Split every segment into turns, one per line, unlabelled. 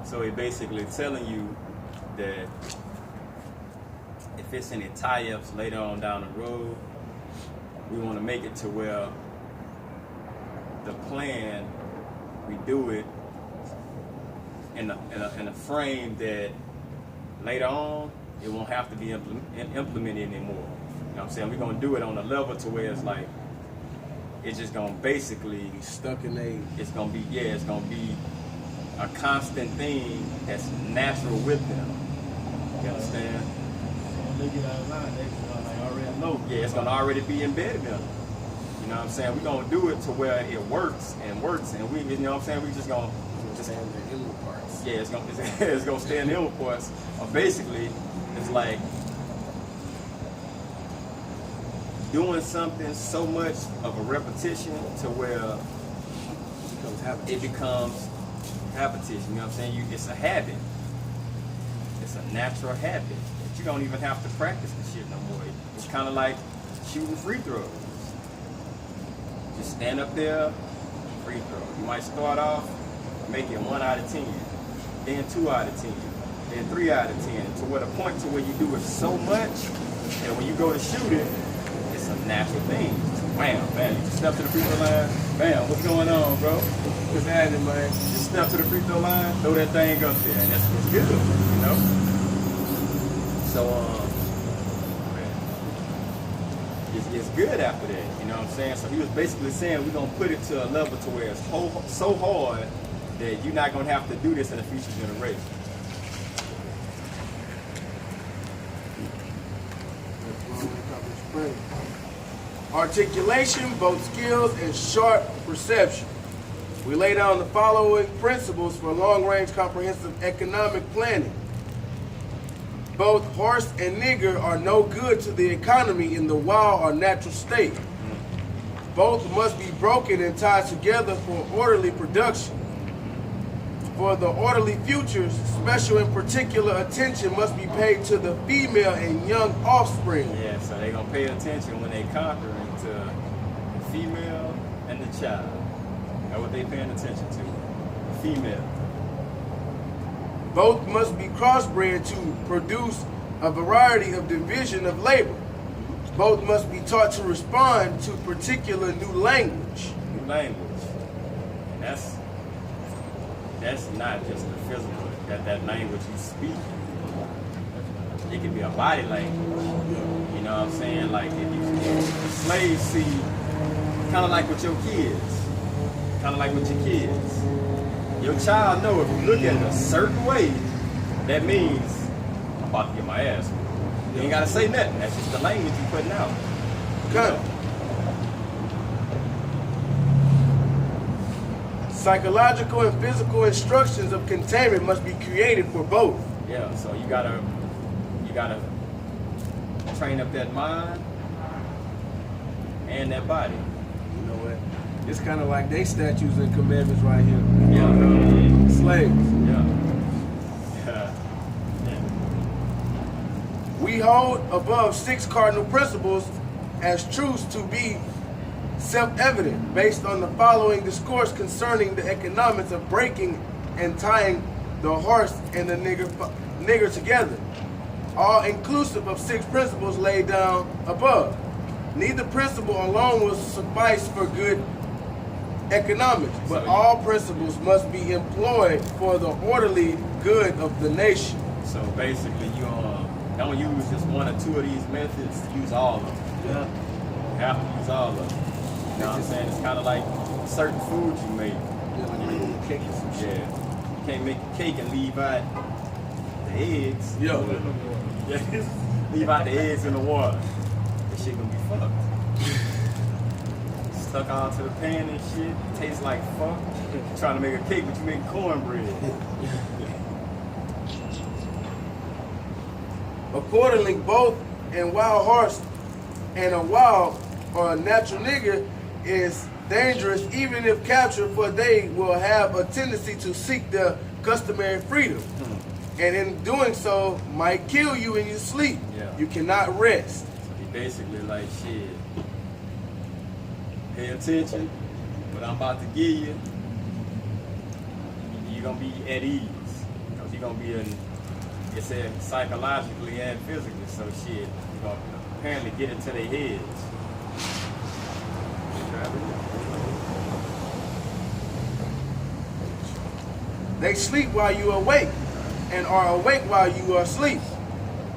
So it basically telling you that if it's any tie-ups later on down the road, we want to make it to where the plan, we do it in a frame that later on it won't have to be implemented anymore. You know what I'm saying? We're gonna do it on a level to where it's like it's just gonna basically
be stuck in a.
It's gonna be it's gonna be a constant thing that's natural with them. You understand?
When they get out of line, they like already know.
Yeah, it's gonna already be embedded in them. You know what I'm saying? We're gonna do it to where it works, and we, you know what I'm saying? We just gonna
Stay in the inward parts.
yeah, it's gonna stay in the inward parts. Basically, it's like doing something so much of a repetition to where it becomes habituation. You know what I'm saying? It's a habit. It's a natural habit that you don't even have to practice the shit no more. It's kind of like shooting free throws. Just stand up there, free throw. You might start off making 1 out of 10, then 2 out of 10, then 3 out of 10, to where the point to where you do it so much that when you go to shoot it, it's a natural thing. Just bam, bam. You just step to the free throw line, bam, what's going on, bro?
What's happening, man?
Just step to the free throw line, throw that thing up there, and that's what's good, you know? So, it's good after that, you know what I'm saying? So he was basically saying we're gonna put it to a level to where it's so hard that you're not gonna have to do this in a future generation.
Articulation, both skills and sharp perception. We lay down the following principles for long-range comprehensive economic planning. Both horse and nigger are no good to the economy in the wild or natural state. Both must be broken and tied together for orderly production. For the orderly futures, special and particular attention must be paid to the female and young offspring.
Yeah, so they're gonna pay attention when they conquering to the female and the child. That's what they paying attention to. The female.
Both must be crossbred to produce a variety of division of labor. Both must be taught to respond to particular new language.
New language. And that's not just the physical, that language you speak. It can be a body language. You know what I'm saying? Like if slaves see, kind of like with your kids. Kind of like with your kids. Your child know if you look at it a certain way, that means I'm about to get my ass whooped. You ain't gotta say nothing. That's just the language you're putting out.
Okay. Psychological and physical instructions of containment must be created for both.
Yeah, so you gotta train up that mind and that body.
You know what? It's kind of like they statutes and commandments right here.
Yeah.
Slaves.
Yeah.
We hold above 6 cardinal principles as truths to be self-evident based on the following discourse concerning the economics of breaking and tying the horse and the nigger together, all inclusive of 6 principles laid down above. Neither principle alone will suffice for good economics, but all principles must be employed for the orderly good of the nation.
So basically, you don't use just 1 or 2 of these methods. Use all of them.
Yeah.
You have to use all of them. You know what I'm saying? It's kind of like certain foods you make.
Yeah, like making a cake or some shit.
Yeah. You can't make a cake and leave out the eggs.
Yeah.
Leave out the eggs in the water. That shit gonna be fucked. Stuck onto the pan and shit. Tastes like fuck. You're trying to make a cake, but you make cornbread.
Accordingly, both a wild horse and a wild or a natural nigger is dangerous even if captured, for they will have a tendency to seek their customary freedom. And in doing so, might kill you in your sleep.
Yeah.
You cannot rest.
So he basically like, shit, pay attention, what I'm about to give you, you're gonna be at ease. gonna be it said psychologically and physically. So shit, you gonna apparently get into their heads.
They sleep while you are awake, and are awake while you are asleep.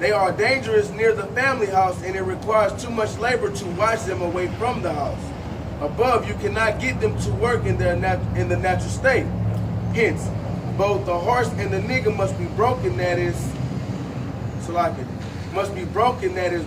They are dangerous near the family house, and it requires too much labor to watch them away from the house. Above, you cannot get them to work in the natural state. Hence, both the horse and the nigga must be broken, that is,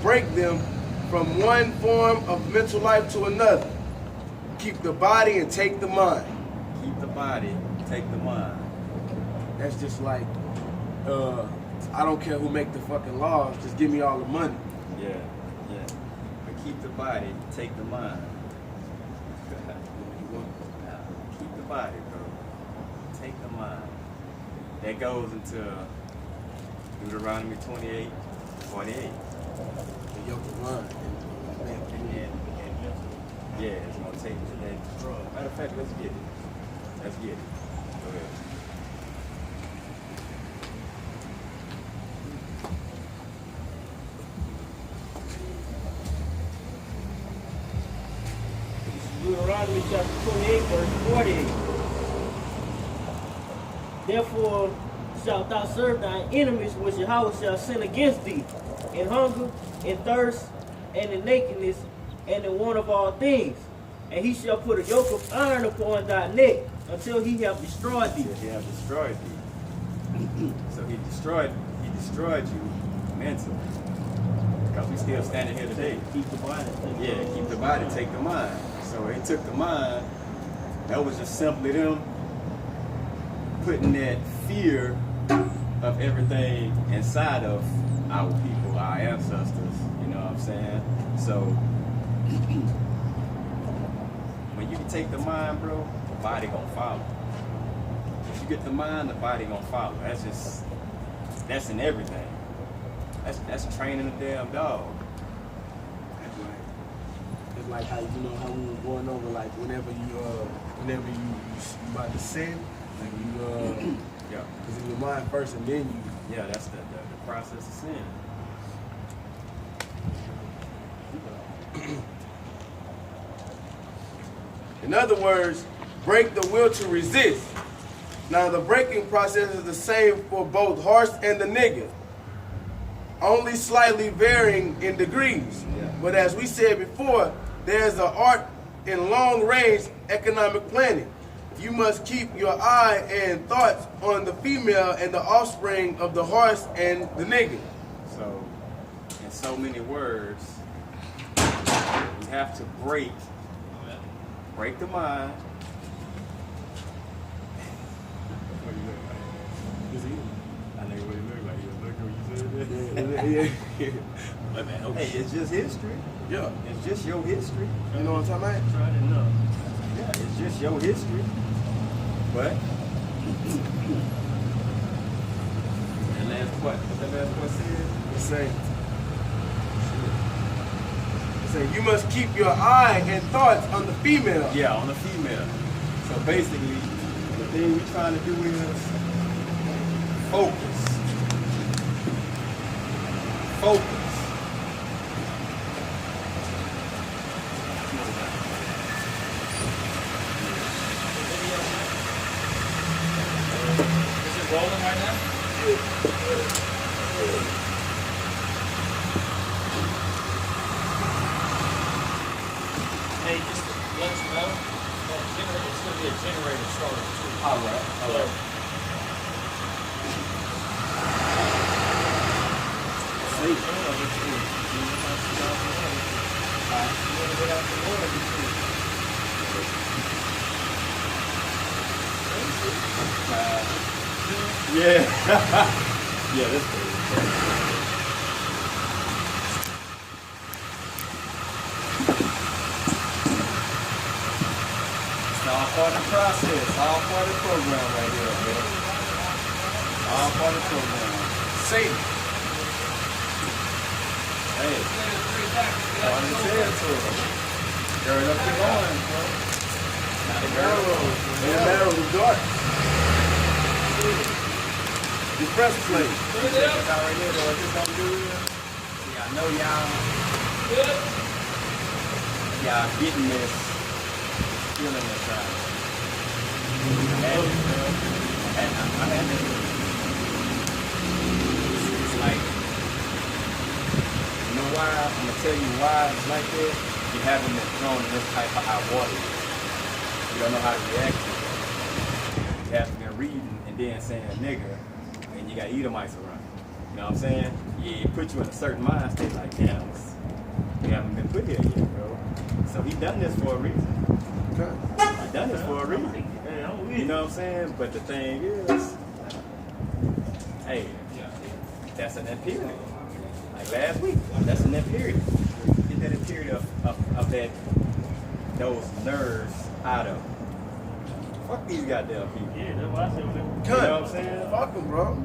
break them from one form of mental life to another. Keep the body and take the mind.
Keep the body, take the mind.
That's just like, I don't care who make the fucking laws, just give me all the money.
Yeah. But keep the body, take the mind. Keep the body, bro. Take the mind. That goes into Deuteronomy 28, 48.
The yoke of mind.
Yeah, it's gonna take to that. Matter of fact, let's get it. Go ahead.
Deuteronomy chapter 28, verse 48. Therefore shalt thou serve thine enemies which Yahweh shall send against thee, in hunger, in thirst, and in nakedness, and in want of all things. And he shall put a yoke of iron upon thy neck until he have destroyed thee.
He have destroyed thee. So he destroyed you mentally. Because we still standing here today.
Keep the body.
Keep the body, take the mind. So he took the mind. That was just simply them putting that fear of everything inside of our people, our ancestors. You know what I'm saying? So when you can take the mind, bro, the body gonna follow. If you get the mind, the body gonna follow. That's in everything. That's training a damn dog.
It's like how how we were going over, like whenever you about to sin, like you
Yeah.
because in your mind first and then you.
Yeah, that's the process of sin.
In other words, break the will to resist. Now the breaking process is the same for both horse and the nigga, only slightly varying in degrees.
Yeah.
But as we said before, there's an art in long-range economic planning. You must keep your eye and thoughts on the female and the offspring of the horse and the nigga.
So, in so many words, we have to break the mind. What do you look like? I know what you look like. You look when you said that. Hey, it's just history.
Yeah.
It's just your history.
You know what I'm talking about?
Try to know.
Yeah, it's just your history. But the last what the last what said?
It say you must keep your eye and thoughts on the female.
Yeah, on the female. So basically, the thing we're trying to do is focus. Focus.
Rolling right now? Hey, just to let you know, that generator, it's going to be a generator starter too.
All right.
So,
Yeah. Yeah, that's good. It's all part of the process, all part of the program right here, man. All part of the program.
Satan.
Hey, part of the territory. Girl, up the going, bro. Not a girl.
The marrow of the dark. The breastplate.
It's already there, though. What this gonna do is, see, I know y'all getting this feeling inside. I had this. It's like, you know why? I'm gonna tell you why it's like this. You haven't been thrown in this type of hot water. You don't know how to react to it. You haven't been reading and then saying nigga, and you got Edomites around. You know what I'm saying? Yeah, it put you in a certain mind state like, damn, we haven't been put here yet, bro. So he done this for a reason.
Okay.
He done this for a reason. You know what I'm saying? But the thing is, hey, that's in that period. Like last week, that's in that period. Get that in period of that, those nerves out of. Fuck these goddamn people.
Yeah, that's what I said.
You know what I'm saying?
Fuck them, bro.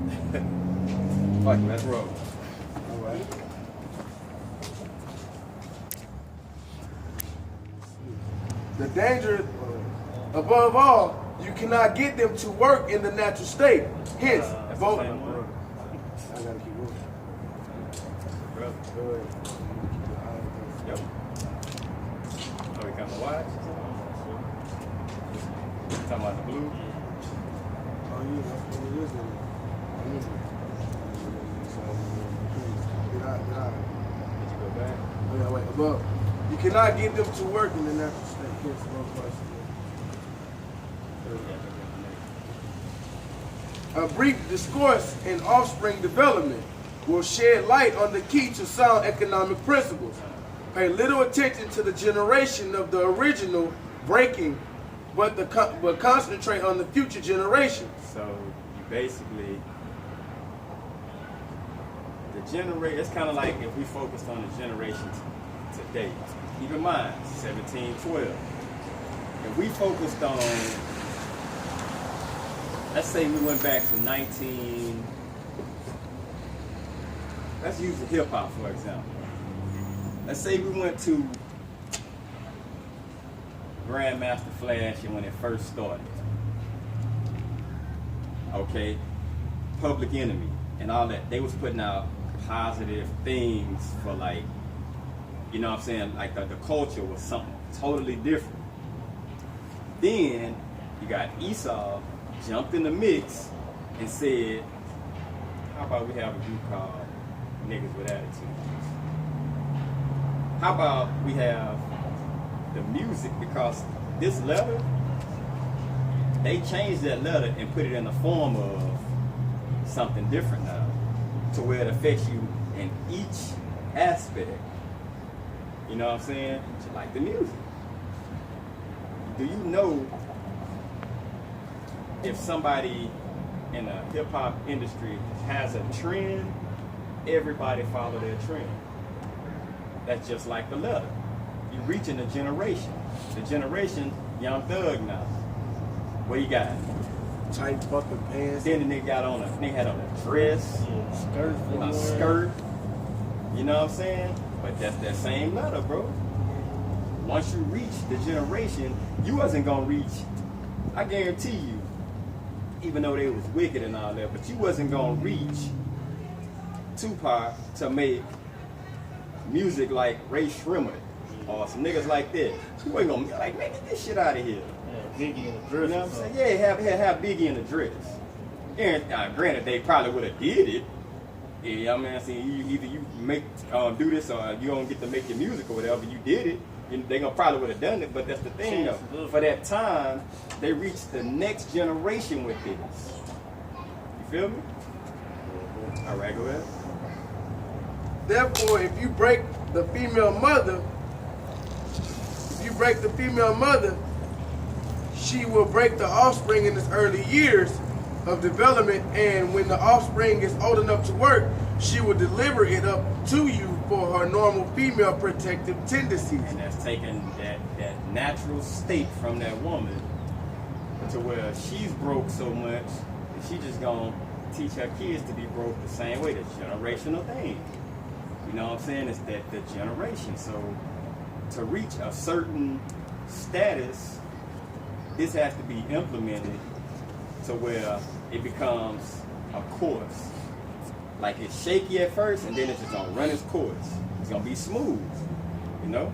Fuck it, let's roll.
All right. The danger, above all, you cannot get them to work in the natural state. Hence, both.
the same one.
I gotta keep going.
Bro.
Go ahead.
Yep. Oh, we got the watch? Talking about the blue?
Oh, yeah, that's what it is. Get out.
Did you go back?
Oh, yeah, wait, above. You cannot get them to work in the natural state. Hence, both questions. A brief discourse in offspring development will shed light on the key to sound economic principles. Pay little attention to the generation of the original breaking, but concentrate on the future generations.
So you basically, the generation, it's kind of like if we focused on the generation today. Keep in mind, 1712. If we focused on, let's say we went back to let's use the hip hop for example. Let's say we went to Grandmaster Flash and when it first started. Okay, Public Enemy and all that. They was putting out positive things for like, you know what I'm saying? Like the culture was something totally different. Then you got Esau jumped in the mix and said, how about we have a group called Niggas with Attitudes? How about we have the music, because this letter, they changed that letter and put it in the form of something different now, to where it affects you in each aspect. You know what I'm saying? Like the music. Do you know if somebody in the hip hop industry has a trend, everybody follow their trend? That's just like the letter. You're reaching a generation. The generation, Young Thug now. What you got?
Tight fucking pants.
Then the nigga had on a dress, a skirt. You know what I'm saying? But that's that same letter, bro. Once you reach the generation, you wasn't gonna reach, I guarantee you, even though they was wicked and all that, but you wasn't gonna reach Tupac to make music like Ray Shrimmer or some niggas like that. You wasn't gonna be like, man, get this shit out of here.
Yeah, Biggie in the dress.
You know what I'm saying? Yeah, have Biggie in the dress. And granted, they probably would have did it. Yeah, I mean, I see either you make do this or you don't get to make your music or whatever. You did it. They gonna probably would have done it, but that's the thing though. For that time, they reached the next generation with this. You feel me? All right, go ahead.
Therefore, if you break the female mother, she will break the offspring in its early years of development, and when the offspring is old enough to work, she will deliver it up to you for her normal female protective tendencies.
And that's taking that natural state from that woman to where she's broke so much that she just gonna teach her kids to be broke the same way. That's generational thing. You know what I'm saying? It's that the generation. So to reach a certain status, this has to be implemented to where it becomes a course. Like it's shaky at first, and then it's just gonna run its course. It's gonna be smooth, you know?